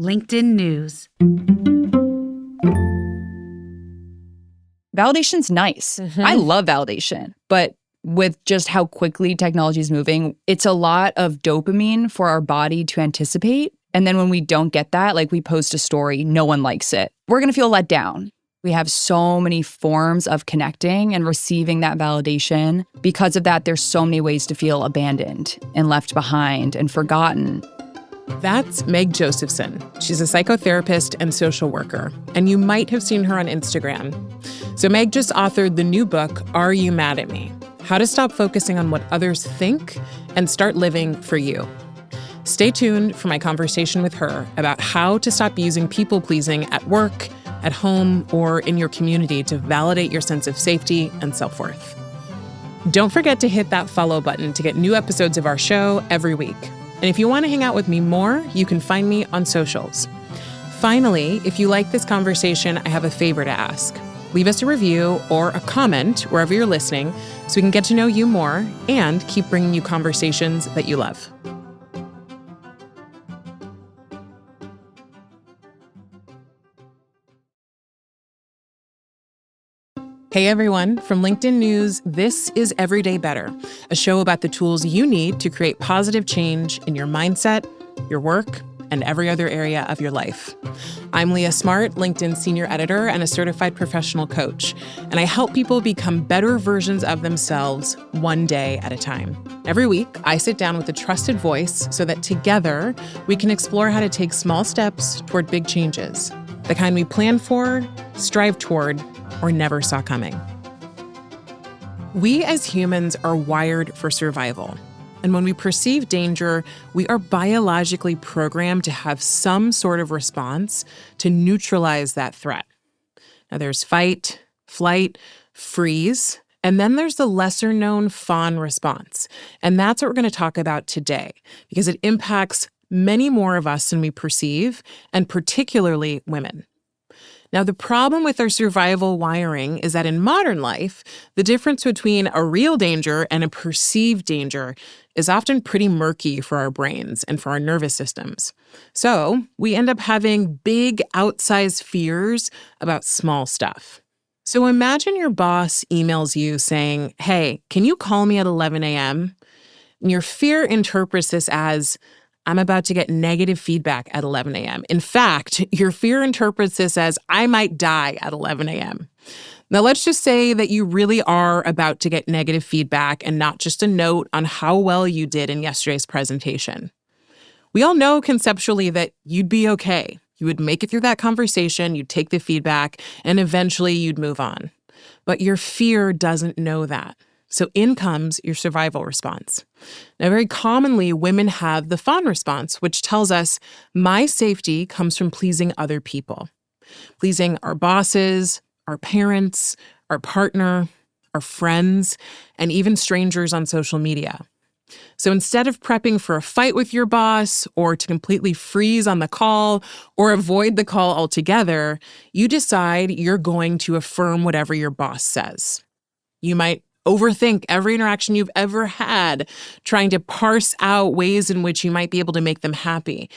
LinkedIn News. Validation's nice. I love validation. But with just how quickly technology is moving, it's a lot of dopamine for our body to anticipate. And then when we don't get that, like we post a story, no one likes it. We're going to feel let down. We have so many forms of connecting and receiving that validation. Because of that, there's so many ways to feel abandoned and left behind and forgotten. That's Meg Josephson. She's a psychotherapist and social worker, and you might have seen her on Instagram. So Meg just authored the new book, Are You Mad at Me? How to Stop Focusing on What Others Think and Start Living for You. Stay tuned for my conversation with her about how to stop using people-pleasing at work, at home, or in your community to validate your sense of safety and self-worth. Don't forget to hit that follow button to get new episodes of our show every week. And if you want to hang out with me more, you can find me on socials. Finally, if you like this conversation, I have a favor to ask. Leave us a review or a comment wherever you're listening so we can get to know you more and keep bringing you conversations that you love. Hey everyone, from LinkedIn News, this is Everyday Better, a show about the tools you need to create positive change in your mindset, your work, and every other area of your life. I'm Leah Smart, LinkedIn senior editor and a certified professional coach, and I help people become better versions of themselves one day at a time. Every week, I sit down with a trusted voice so that together we can explore how to take small steps toward big changes, the kind we plan for, strive toward, or never saw coming. We as humans are wired for survival. And when we perceive danger, we are biologically programmed to have some sort of response to neutralize that threat. Now there's fight, flight, freeze, and then there's the lesser known fawn response. And that's what we're going to talk about today because it impacts many more of us than we perceive, and particularly women. Now, the problem with our survival wiring is that in modern life, the difference between a real danger and a perceived danger is often pretty murky for our brains and for our nervous systems. So we end up having big, outsized fears about small stuff. So imagine your boss emails you saying, "Hey, can you call me at 11 a.m.?" And your fear interprets this as, I'm about to get negative feedback at 11 a.m. In fact, your fear interprets this as, I might die at 11 a.m. Now, let's just say that you really are about to get negative feedback and not just a note on how well you did in yesterday's presentation. We all know conceptually that you'd be okay. You would make it through that conversation, you'd take the feedback, and eventually you'd move on. But your fear doesn't know that. So in comes your survival response. Now, very commonly, women have the fawn response, which tells us my safety comes from pleasing other people, pleasing our bosses, our parents, our partner, our friends, and even strangers on social media. So instead of prepping for a fight with your boss or to completely freeze on the call or avoid the call altogether, you decide you're going to affirm whatever your boss says. You might overthink every interaction you've ever had, trying to parse out ways in which you might be able to make them happy.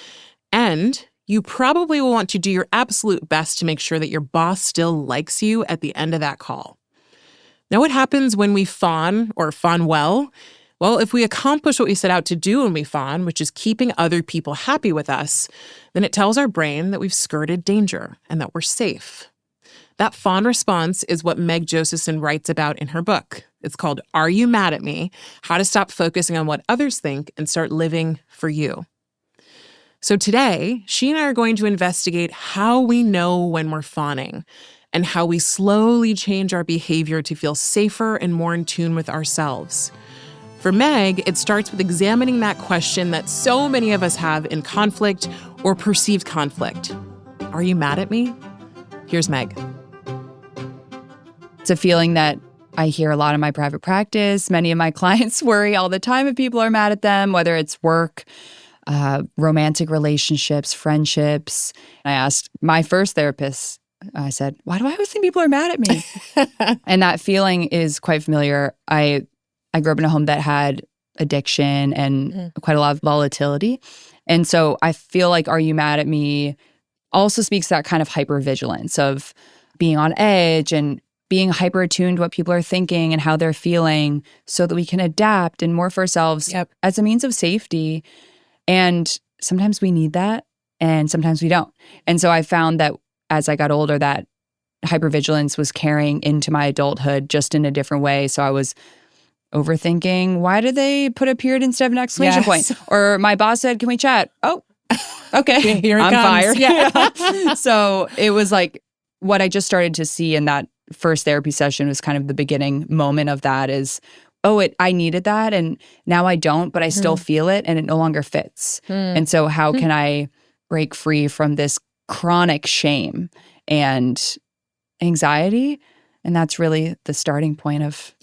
And you probably will want to do your absolute best to make sure that your boss still likes you at the end of that call. Now, what happens when we fawn or fawn well? Well, if we accomplish what we set out to do when we fawn, which is keeping other people happy with us, then it tells our brain that we've skirted danger and that we're safe. That fawn response is what Meg Josephson writes about in her book. It's called Are You Mad at Me? How to Stop Focusing on What Others Think and Start Living for You. So today, she and I are going to investigate how we know when we're fawning and how we slowly change our behavior to feel safer and more in tune with ourselves. For Meg, it starts with examining that question that so many of us have in conflict or perceived conflict. Are you mad at me? Here's Meg. It's a feeling that I hear a lot in my private practice. Many of my clients worry all the time if people are mad at them, whether it's work, romantic relationships, friendships. I asked my first therapist, I said, why do I always think people are mad at me? And that feeling is quite familiar. I grew up in a home that had addiction and quite a lot of volatility. And so I feel like Are You Mad at Me also speaks to that kind of hypervigilance of being on edge and being hyper attuned to what people are thinking and how they're feeling so that we can adapt and morph ourselves as a means of safety. And sometimes we need that and sometimes we don't. And so I found that as I got older, that hypervigilance was carrying into my adulthood just in a different way. So I was overthinking, why did they put a period instead of an exclamation point? Or my boss said, can we chat? Oh, okay. Here it I'm comes. fired. Yeah. So it was like what I just started to see in that first therapy session was kind of the beginning moment of that is, I needed that and now I don't, but I still feel it and it no longer fits. And so how can I break free from this chronic shame and anxiety? And that's really the starting point of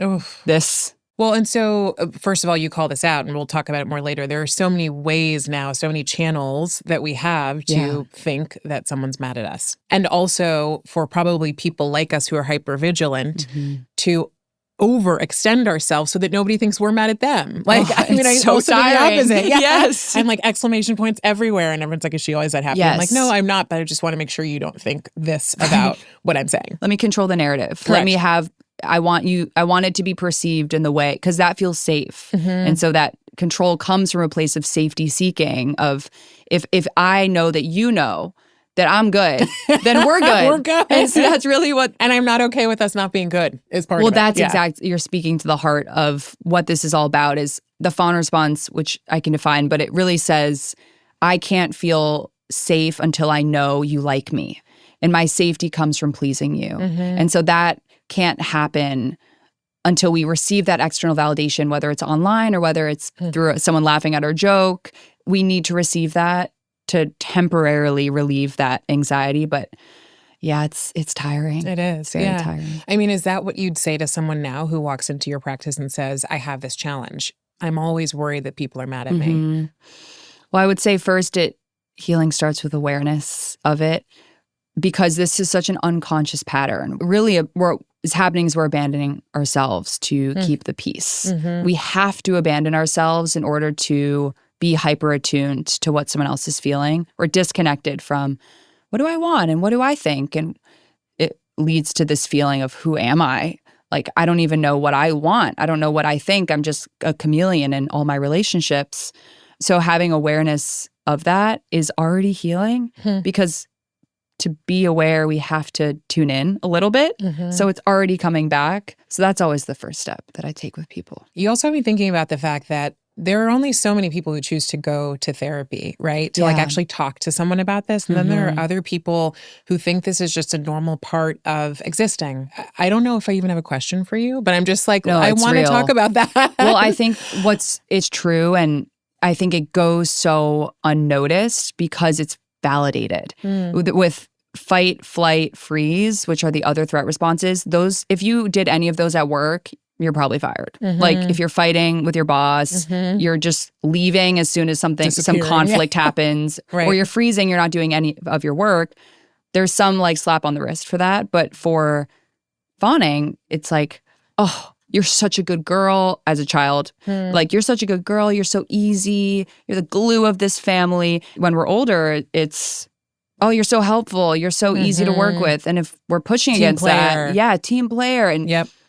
this. Well, and so first of all, you call this out and we'll talk about it more later. There are so many ways now, so many channels that we have to think that someone's mad at us. And also for probably people like us who are hypervigilant to overextend ourselves so that nobody thinks we're mad at them. Like, I mean, I so also do the opposite. Yeah. Yes. I'm like exclamation points everywhere. And everyone's like, is she always that happy? Yes. I'm like, no, I'm not. But I just want to make sure you don't think this about what I'm saying. Let me control the narrative. Correct. Let me have, I want it to be perceived in the way, because that feels safe. And so that control comes from a place of safety seeking of if I know that you know that I'm good, then we're good. We're good. And so that's really what. And I'm not okay with us not being good is part of it. Well, that's exact. You're speaking to the heart of what this is all about is the fawn response, which I can define, but it really says, I can't feel safe until I know you like me. And my safety comes from pleasing you. And so that can't happen until we receive that external validation, whether it's online or whether it's through someone laughing at our joke. We need to receive that to temporarily relieve that anxiety. But yeah, it's tiring. It is. It's very tiring. I mean, is that what you'd say to someone now who walks into your practice and says, I have this challenge? I'm always worried that people are mad at me. Well, I would say first healing starts with awareness of it, because this is such an unconscious pattern. Really, what is happening is we're abandoning ourselves to keep the peace. We have to abandon ourselves in order to be hyper attuned to what someone else is feeling. We're disconnected from what do I want and what do I think? And it leads to this feeling of who am I? Like, I don't even know what I want. I don't know what I think. I'm just a chameleon in all my relationships. So having awareness of that is already healing, because to be aware, we have to tune in a little bit. So it's already coming back. So that's always the first step that I take with people. You also have me thinking about the fact that there are only so many people who choose to go to therapy, right? To like actually talk to someone about this. And then there are other people who think this is just a normal part of existing. I don't know if I even have a question for you, but I'm just like, No, I want to talk about that. Well, I think it's true. And I think it goes so unnoticed because it's validated. With fight, flight, freeze, which are the other threat responses, those, if you did any of those at work, you're probably fired. Like if you're fighting with your boss, you're just leaving as soon as some conflict happens, or you're freezing, you're not doing any of your work. There's some like slap on the wrist for that. But for fawning, it's like, oh, you're such a good girl as a child. Like, you're such a good girl. You're so easy. You're the glue of this family. When we're older, it's, oh, you're so helpful. You're so easy to work with. And if we're pushing against that, team player.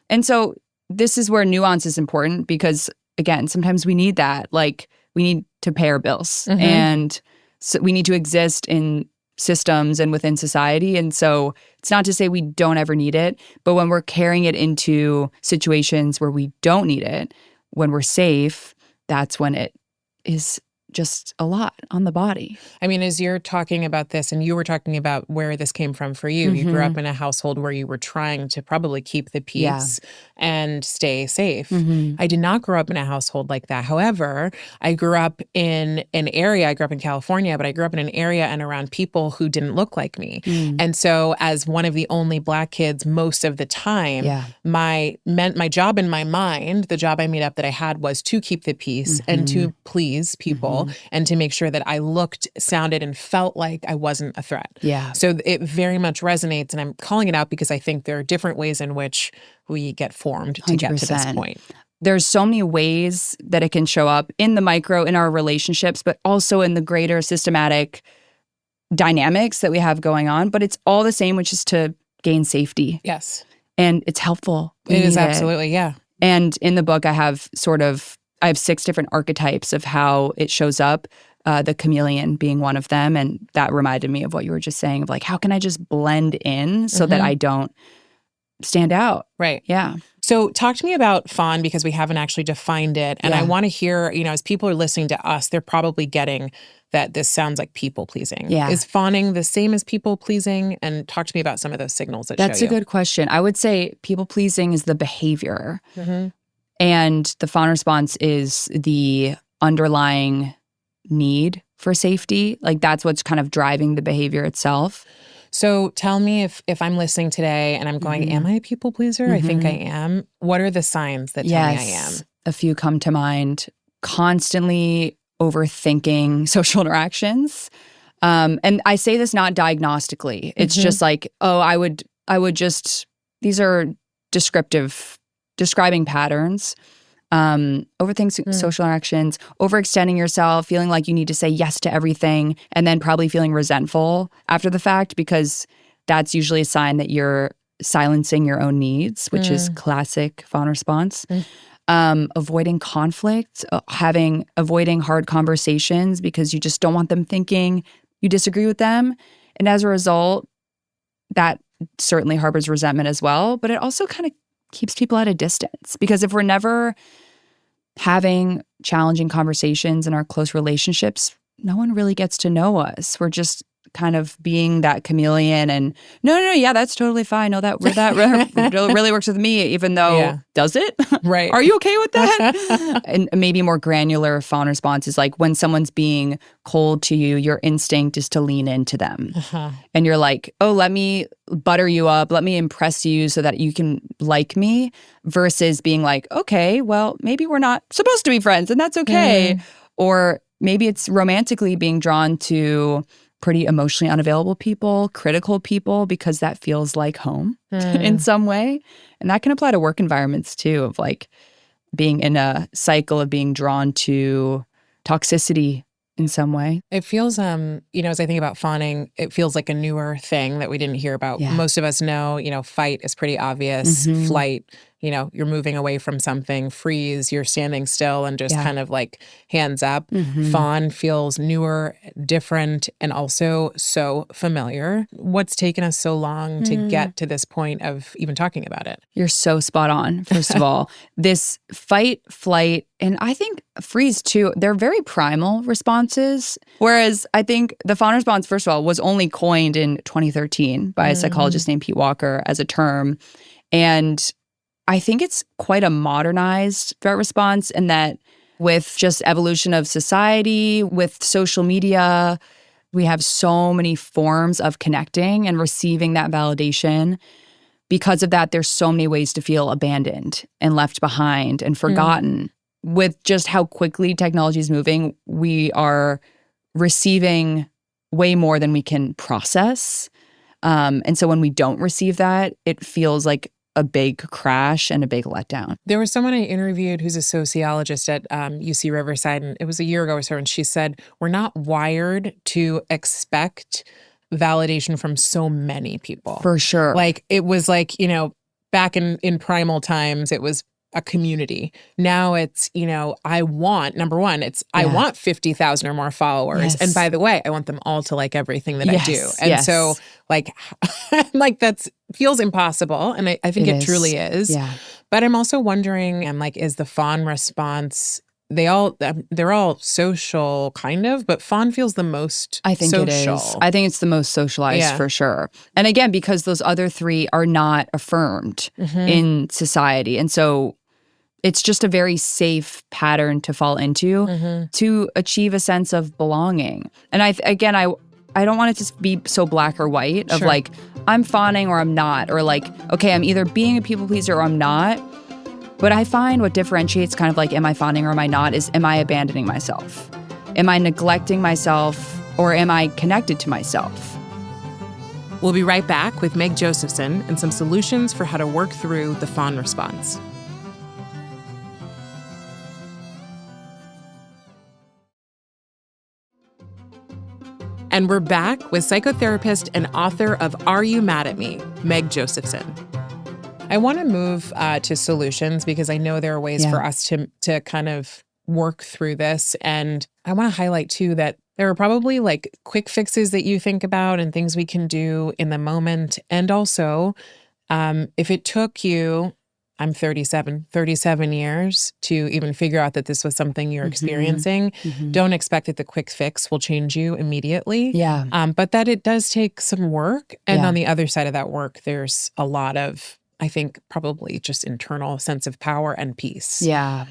And so this is where nuance is important, because again, sometimes we need that. Like, we need to pay our bills and so we need to exist in systems and within society. And so it's not to say we don't ever need it, but when we're carrying it into situations where we don't need it, when we're safe, that's when it is just a lot on the body. I mean, as you're talking about this, and you were talking about where this came from for you, you grew up in a household where you were trying to probably keep the peace and stay safe. I did not grow up in a household like that. However, I grew up in an area, I grew up in California, but I grew up in an area and around people who didn't look like me. And so as one of the only Black kids most of the time, my job in my mind, the job I made up that I had was to keep the peace and to please people. And to make sure that I looked, sounded, and felt like I wasn't a threat. So it very much resonates, and I'm calling it out because I think there are different ways in which we get formed to 100%. get to this point. there's so many ways that it can show up in the micro, in our relationships, but also in the greater systematic dynamics that we have going on. But it's all the same, which is to gain safety. Yes. And it's helpful. It is absolutely, yeah. And in the book, I have 6 different archetypes of how it shows up, the chameleon being one of them. And that reminded me of what you were just saying of like, how can I just blend in so that I don't stand out? Right. Yeah. So talk to me about fawn, because we haven't actually defined it. And I want to hear, as people are listening to us, they're probably getting that this sounds like people pleasing. Yeah. Is fawning the same as people pleasing? And talk to me about some of those signals that show you. That's a good question. I would say people pleasing is the behavior. And the fawn response is the underlying need for safety. Like that's what's kind of driving the behavior itself. So tell me if I'm listening today and I'm going, am I a people pleaser? I think I am. What are the signs that tell me I am? A few come to mind. Constantly overthinking social interactions. And I say this not diagnostically. It's just like, I would just, these are describing patterns. Overthinking social interactions, overextending yourself, feeling like you need to say yes to everything, and then probably feeling resentful after the fact, because that's usually a sign that you're silencing your own needs, which is classic fawn response. Avoiding conflict, avoiding hard conversations because you just don't want them thinking you disagree with them. And as a result, that certainly harbors resentment as well, but it also kind of keeps people at a distance, because if we're never having challenging conversations in our close relationships, no one really gets to know us. We're just kind of being that chameleon and no, yeah, that's totally fine. No, that really works with me, even though, does it? Right. Are you okay with that? And maybe more granular fawn response is like when someone's being cold to you, your instinct is to lean into them. And you're like, oh, let me butter you up. Let me impress you so that you can like me, versus being like, okay, well, maybe we're not supposed to be friends and that's okay. Or maybe it's romantically being drawn to pretty emotionally unavailable people, critical people, because that feels like home in some way. And that can apply to work environments too, of like being in a cycle of being drawn to toxicity in some way. It feels, as I think about fawning, it feels like a newer thing that we didn't hear about. Most of us know, fight is pretty obvious. Flight, you're moving away from something. Freeze, you're standing still and just kind of like hands up. Fawn feels newer, different, and also so familiar. What's taken us so long to get to this point of even talking about it? You're so spot on, first of all. This fight, flight, and I think freeze too, they're very primal responses. Whereas I think the fawn response, first of all, was only coined in 2013 by a psychologist named Pete Walker as a term. And I think it's quite a modernized threat response in that with just evolution of society, with social media, we have so many forms of connecting and receiving that validation. Because of that, there's so many ways to feel abandoned and left behind and forgotten. With just how quickly technology is moving, we are receiving way more than we can process. And so when we don't receive that, it feels like a big crash and a big letdown. There was someone I interviewed who's a sociologist at UC Riverside, and it was a year ago or so, and she said, we're not wired to expect validation from so many people. For sure. Like, it was like, back in primal times, it was a community. Now it's, I want, number one, I want 50,000 or more followers. Yes. And by the way, I want them all to like everything that I do. And so like that's feels impossible. And I think it truly is. Yeah. But I'm also wondering, is the fawn response, they're all social kind of, but fawn feels the most I think social. It is. I think it's the most socialized for sure. And again, because those other three are not affirmed in society. And so it's just a very safe pattern to fall into to achieve a sense of belonging. And I don't want it to be so black or white of like, I'm fawning or I'm not, or like, okay, I'm either being a people pleaser or I'm not. But I find what differentiates kind of like, am I fawning or am I not, is am I abandoning myself? Am I neglecting myself, or am I connected to myself? We'll be right back with Meg Josephson and some solutions for how to work through the fawn response. And we're back with psychotherapist and author of Are You Mad at Me, Meg Josephson. I want to move to solutions because I know there are ways for us to kind of work through this. And I want to highlight too that there are probably like quick fixes that you think about and things we can do in the moment. And also, if it took you, I'm 37 years to even figure out that this was something you're experiencing, don't expect that the quick fix will change you immediately. But that it does take some work. And on the other side of that work, there's a lot of, I think, probably just internal sense of power and peace. Yeah.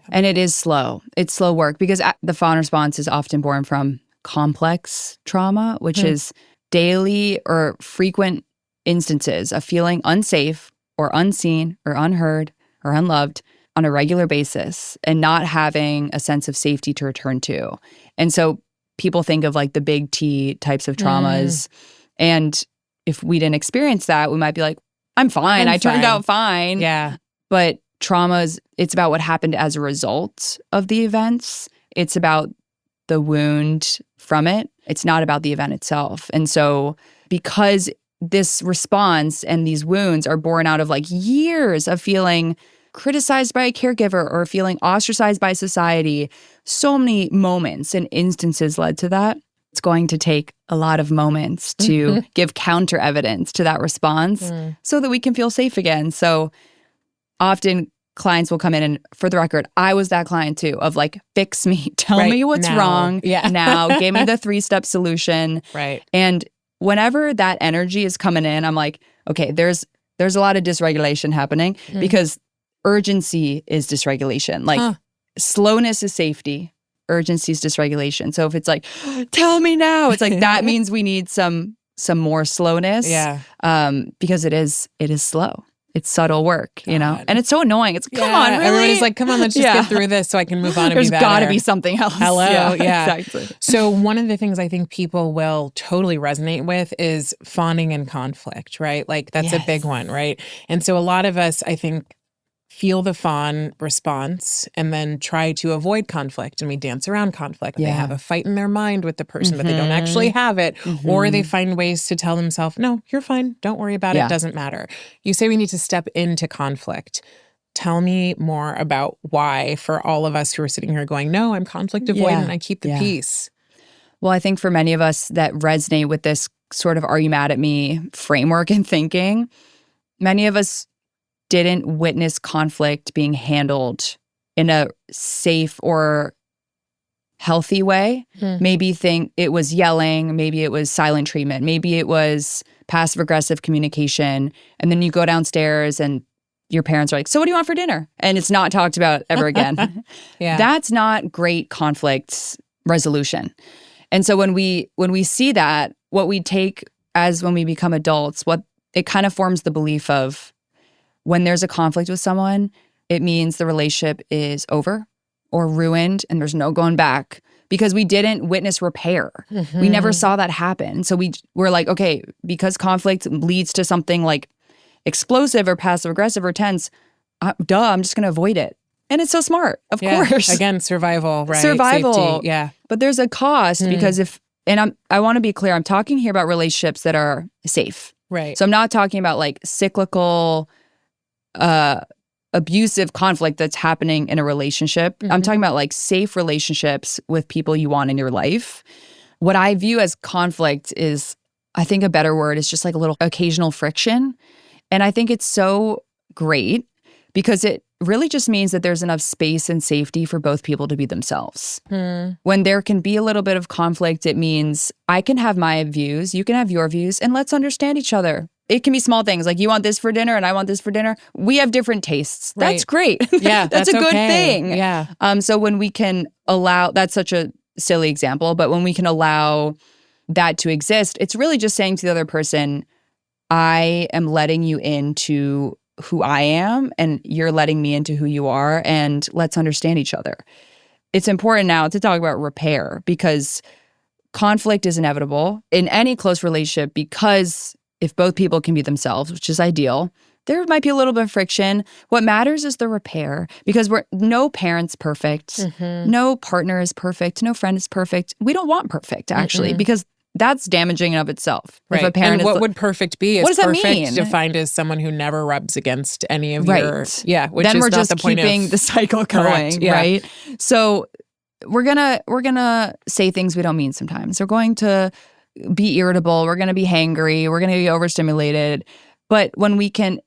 And it is slow. It's slow work because the fawn response is often born from complex trauma, which is daily or frequent instances of feeling unsafe or unseen or unheard or unloved on a regular basis and not having a sense of safety to return to. And so people think of like the big T types of traumas. And if we didn't experience that, we might be like, I'm fine. I turned out fine. Yeah. But traumas, it's about what happened as a result of the events. It's about the wound from it. It's not about the event itself. And so because this response and these wounds are born out of like years of feeling criticized by a caregiver or feeling ostracized by society, so many moments and instances led to that. It's going to take a lot of moments to give counter evidence to that response so that we can feel safe again. So often clients will come in and, for the record, I was that client too, of like, fix me, tell me what's wrong now, give me the 3-step solution. And whenever that energy is coming in, I'm like, okay, there's a lot of dysregulation happening because urgency is dysregulation. Like slowness is safety, urgency is dysregulation. So if it's like, tell me now, it's like that means we need some more slowness. Because it is slow. It's subtle work, you know? And it's so annoying. It's, come on, really? Everybody's like, come on, let's just get through this so I can move on and There's be better. There's got to be something else. Hello, Exactly. So one of the things I think people will totally resonate with is fawning and conflict, right? Like that's a big one, right? And so a lot of us, I think, feel the fawn response and then try to avoid conflict. And we dance around conflict. They have a fight in their mind with the person, but they don't actually have it. Or they find ways to tell themselves, no, you're fine. Don't worry about it. It doesn't matter. You say we need to step into conflict. Tell me more about why for all of us who are sitting here going, no, I'm conflict avoidant. I keep the peace. Well, I think for many of us that resonate with this sort of Are You Mad at Me framework and thinking, many of us didn't witness conflict being handled in a safe or healthy way. Maybe think it was yelling, maybe it was silent treatment, maybe it was passive aggressive communication. And then you go downstairs and your parents are like, so what do you want for dinner? And it's not talked about ever again. That's not great conflict resolution. And so when we see that, what we take as when we become adults, what it kind of forms the belief of, when there's a conflict with someone, it means the relationship is over or ruined and there's no going back because we didn't witness repair. We never saw that happen. So we're like, okay, because conflict leads to something like explosive or passive aggressive or tense, I'm just going to avoid it. And it's so smart, of course. Again, survival, right? Survival. Safety. But there's a cost because I want to be clear, I'm talking here about relationships that are safe. Right. So I'm not talking about like cyclical abusive conflict that's happening in a relationship. I'm talking about like safe relationships with people you want in your life. What I view as conflict is, I think a better word is just like a little occasional friction. And I think it's so great because it really just means that there's enough space and safety for both people to be themselves. When there can be a little bit of conflict, it means I can have my views, you can have your views, and let's understand each other. It can be small things like you want this for dinner and I want this for dinner. We have different tastes. Right. That's great. Yeah, that's a good thing. Yeah. So when we can allow, that's such a silly example, but when we can allow that to exist, it's really just saying to the other person, I am letting you into who I am and you're letting me into who you are, and let's understand each other. It's important now to talk about repair because conflict is inevitable in any close relationship because if both people can be themselves, which is ideal, there might be a little bit of friction. What matters is the repair because no parent's perfect. No partner is perfect. No friend is perfect. We don't want perfect, actually, because that's damaging in of itself. Right. If a parent and what would perfect be? What Is does that perfect mean? defined as someone who never rubs against any of right. your which then is we're not just the point keeping of the cycle going, right? So we're gonna say things we don't mean sometimes. We're going to be irritable. We're gonna be hangry. We're gonna be overstimulated. But when we can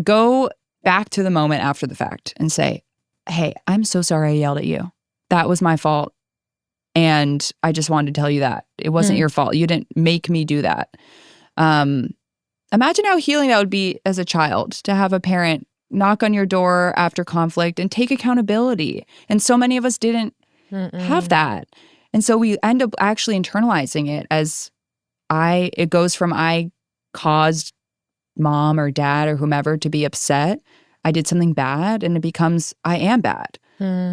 go back to the moment after the fact and say, hey, I'm so sorry I yelled at you. That was my fault. And I just wanted to tell you that. It wasn't your fault. You didn't make me do that. Imagine how healing that would be as a child to have a parent knock on your door after conflict and take accountability. And so many of us didn't have that. And so we end up actually internalizing it as it goes from I caused mom or dad or whomever to be upset. I did something bad, and it becomes I am bad.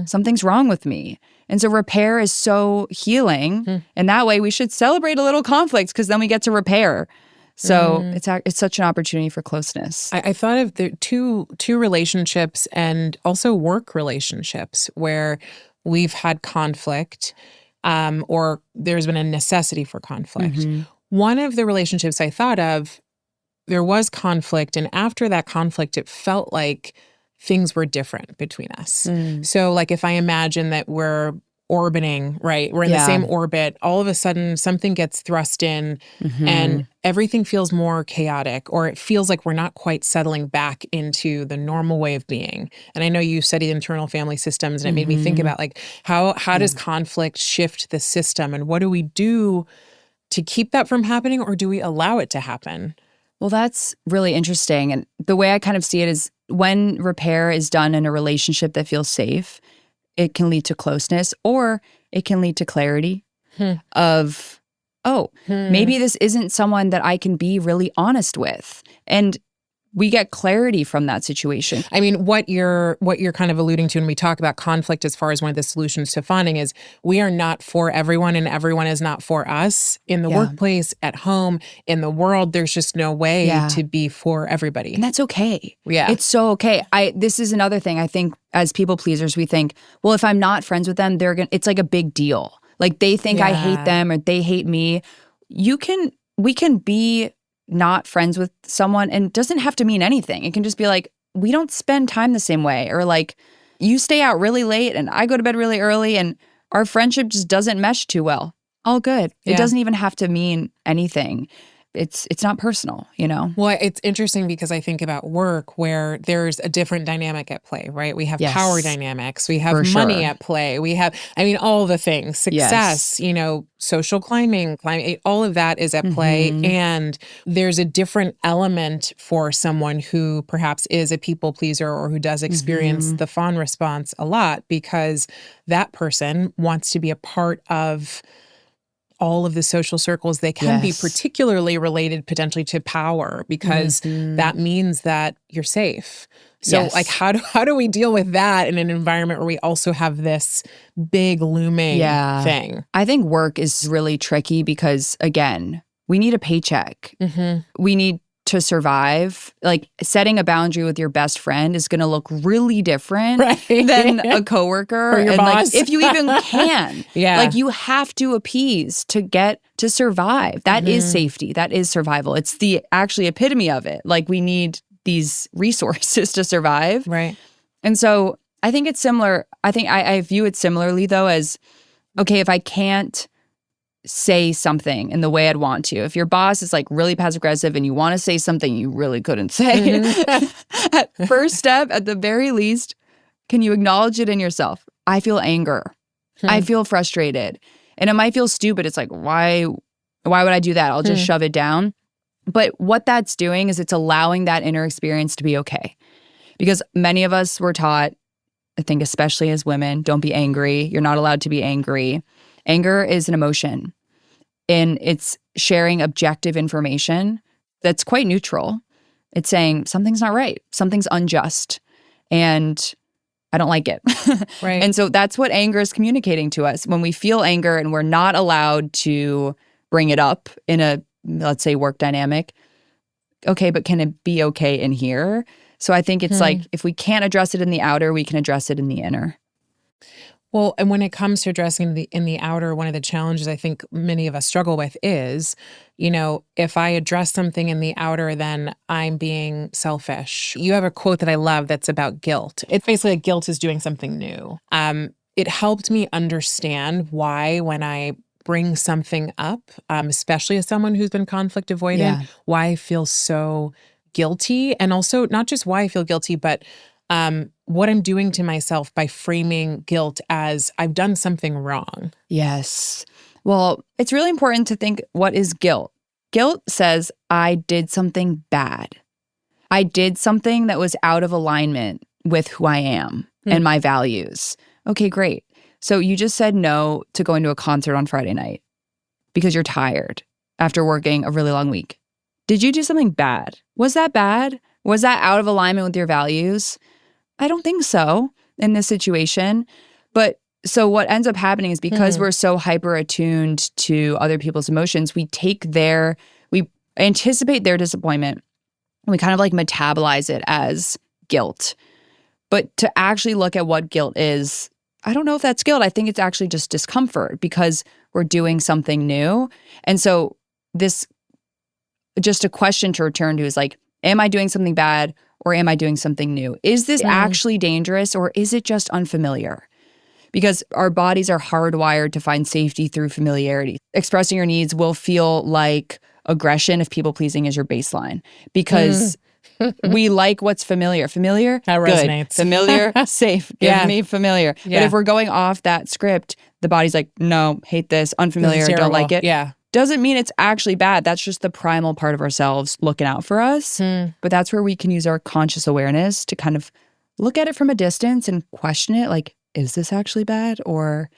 Something's wrong with me. And so repair is so healing. And that way we should celebrate a little conflict because then we get to repair. So it's such an opportunity for closeness. I thought of the two relationships and also work relationships where we've had conflict or there's been a necessity for conflict. One of the relationships I thought of, there was conflict, and after that conflict, it felt like things were different between us. So like if I imagine that we're orbiting, right? We're in the same orbit. All of a sudden something gets thrust in and everything feels more chaotic, or it feels like we're not quite settling back into the normal way of being. And I know you studied internal family systems, and it made me think about like how does conflict shift the system, and what do we do to keep that from happening, or do we allow it to happen? Well, that's really interesting. And the way I kind of see it is when repair is done in a relationship that feels safe, it can lead to closeness, or it can lead to clarity of, maybe this isn't someone that I can be really honest with. And we get clarity from that situation. I mean, what you're kind of alluding to when we talk about conflict as far as one of the solutions to fawning is we are not for everyone and everyone is not for us. In the workplace, at home, in the world, there's just no way to be for everybody. And that's okay. Yeah. It's so okay. This is another thing. I think as people pleasers, we think, well, if I'm not friends with them, it's like a big deal. Like they think I hate them or they hate me. We can be not friends with someone, and it doesn't have to mean anything. It can just be like, we don't spend time the same way, or like you stay out really late and I go to bed really early and our friendship just doesn't mesh too well. All good. It doesn't even have to mean anything. It's not personal, you know? Well, it's interesting because I think about work where there's a different dynamic at play, right? We have power dynamics. We have money at play. We have, all the things, success, social climbing, all of that is at play. And there's a different element for someone who perhaps is a people pleaser or who does experience the fawn response a lot, because that person wants to be a part of all of the social circles they can be, particularly related potentially to power, because that means that you're safe. So like how do we deal with that in an environment where we also have this big looming thing? I think work is really tricky because, again, we need a paycheck. We need to survive. Like setting a boundary with your best friend is going to look really different than a coworker or your and boss. Like if you even can. Like you have to appease to get to survive. That is safety. That is survival. It's the actually epitome of it. Like we need these resources to survive. Right. And so I think it's similar. I think I view it similarly though as, okay, if I can't say something in the way I'd want to. If your boss is like really passive aggressive and you want to say something you really couldn't say, at first step, at the very least, can you acknowledge it in yourself? I feel anger. I feel frustrated. And it might feel stupid. It's like, why would I do that? I'll just shove it down. But what that's doing is it's allowing that inner experience to be okay. Because many of us were taught, I think especially as women, don't be angry. You're not allowed to be angry. Anger is an emotion, and it's sharing objective information that's quite neutral. It's saying something's not right, something's unjust, and I don't like it. Right. And so that's what anger is communicating to us. When we feel anger and we're not allowed to bring it up in a, let's say, work dynamic, okay, but can it be okay in here? So I think it's like if we can't address it in the outer, we can address it in the inner. Well, and when it comes to addressing in the outer, one of the challenges I think many of us struggle with is, if I address something in the outer, then I'm being selfish. You have a quote that I love that's about guilt. It's basically like guilt is doing something new. It helped me understand why when I bring something up, especially as someone who's been conflict avoidant, why I feel so guilty. And also not just why I feel guilty, but what I'm doing to myself by framing guilt as I've done something wrong. Yes. Well, it's really important to think, what is guilt? Guilt says, I did something bad. I did something that was out of alignment with who I am and my values. Okay, great. So you just said no to going to a concert on Friday night because you're tired after working a really long week. Did you do something bad? Was that bad? Was that out of alignment with your values? I don't think so in this situation. But so what ends up happening is because we're so hyper attuned to other people's emotions, we anticipate their disappointment. And we kind of like metabolize it as guilt. But to actually look at what guilt is, I don't know if that's guilt. I think it's actually just discomfort because we're doing something new. And so this, just a question to return to is like, am I doing something bad or am I doing something new? Is this actually dangerous or is it just unfamiliar? Because our bodies are hardwired to find safety through familiarity. Expressing your needs will feel like aggression if people-pleasing is your baseline because we like what's familiar. Familiar? That resonates. Good. Familiar? Safe. Give me familiar. Yeah. But if we're going off that script, the body's like, no, hate this, unfamiliar, don't like it. Yeah. Doesn't mean it's actually bad. That's just the primal part of ourselves looking out for us. But that's where we can use our conscious awareness to kind of look at it from a distance and question it like, is this actually bad or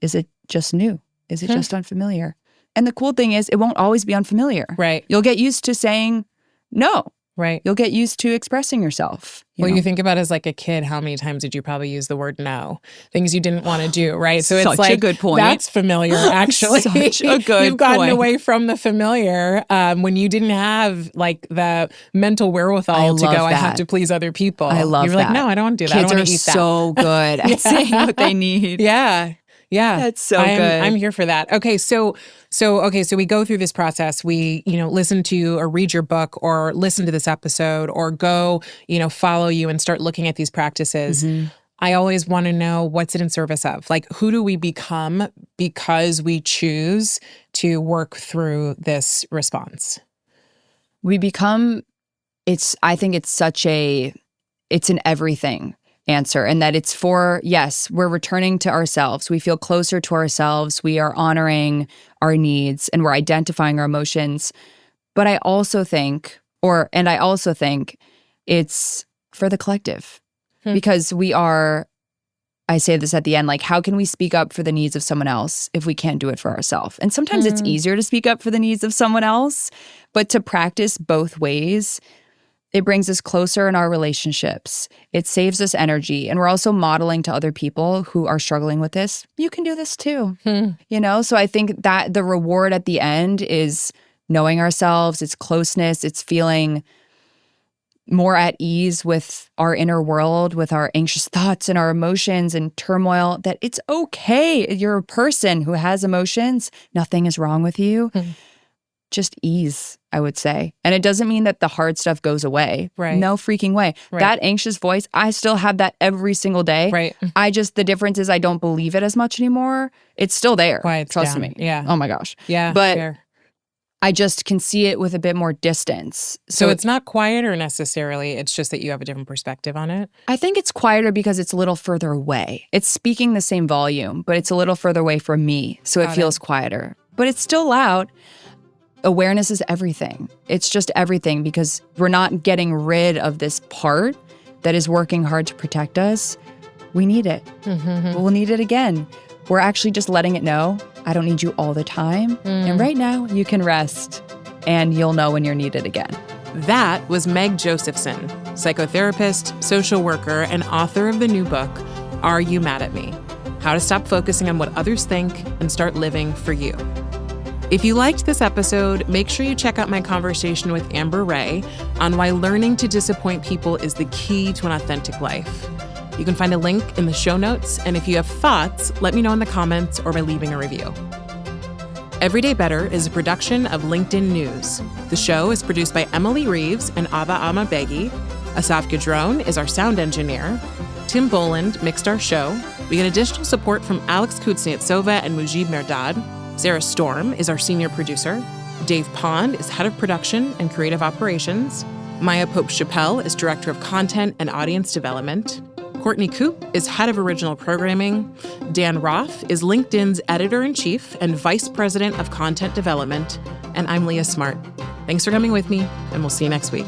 is it just new? Is it just unfamiliar? And the cool thing is it won't always be unfamiliar. Right. You'll get used to saying no. Right. You'll get used to expressing yourself. You think about as like a kid, how many times did you probably use the word no? Things you didn't want to do, right? So it's like, a good point. That's familiar, actually. Such a good You've gotten point. away from the familiar when you didn't have like the mental wherewithal to go, I have to please other people. I love You're that. like, no, I don't want to do that. Kids I don't want to eat that. are so good at saying what they need. Yeah. That's so good. I'm here for that. Okay, so we go through this process. We, listen to or read your book or listen to this episode or go, follow you and start looking at these practices. I always want to know, what's it in service of? Like, who do we become because we choose to work through this response? We become, I think it's an everything answer, and that it's for, yes, we're returning to ourselves. We feel closer to ourselves. We are honoring our needs and we're identifying our emotions. But I also think it's for the collective because I say this at the end, like, how can we speak up for the needs of someone else if we can't do it for ourselves? And sometimes it's easier to speak up for the needs of someone else, but to practice both ways, it brings us closer in our relationships. It saves us energy. And we're also modeling to other people who are struggling with this, you can do this too. So I think that the reward at the end is knowing ourselves, it's closeness, it's feeling more at ease with our inner world, with our anxious thoughts and our emotions and turmoil, that it's okay. You're a person who has emotions. Nothing is wrong with you. Just ease, I would say. And it doesn't mean that the hard stuff goes away. Right. No freaking way. Right. That anxious voice, I still have that every single day. Right. The difference is I don't believe it as much anymore. It's still there. Quiets Trust down. me. Yeah. Oh my gosh. Yeah. But fair. I just can see it with a bit more distance. So it's not quieter necessarily. It's just that you have a different perspective on it. I think it's quieter because it's a little further away. It's speaking the same volume, but it's a little further away from me. So it feels quieter. But it's still loud. Awareness is everything. It's just everything because we're not getting rid of this part that is working hard to protect us. We need it. We'll need it again. We're actually just letting it know, I don't need you all the time. And right now you can rest and you'll know when you're needed again. That was Meg Josephson, psychotherapist, social worker, and author of the new book, Are You Mad at Me? How to Stop Focusing on What Others Think and Start Living for You. If you liked this episode, make sure you check out my conversation with Amber Ray on why learning to disappoint people is the key to an authentic life. You can find a link in the show notes, and if you have thoughts, let me know in the comments or by leaving a review. Everyday Better is a production of LinkedIn News. The show is produced by Emily Reeves and Ava Amabegi. Asaf Gadron is our sound engineer. Tim Boland mixed our show. We get additional support from Alex Kuznetsova and Mujib Merdad. Sarah Storm is our senior producer. Dave Pond is head of production and creative operations. Maya Pope-Chappelle is director of content and audience development. Courtney Koop is head of original programming. Dan Roth is LinkedIn's editor-in-chief and vice president of content development. And I'm Leah Smart. Thanks for coming with me, and we'll see you next week.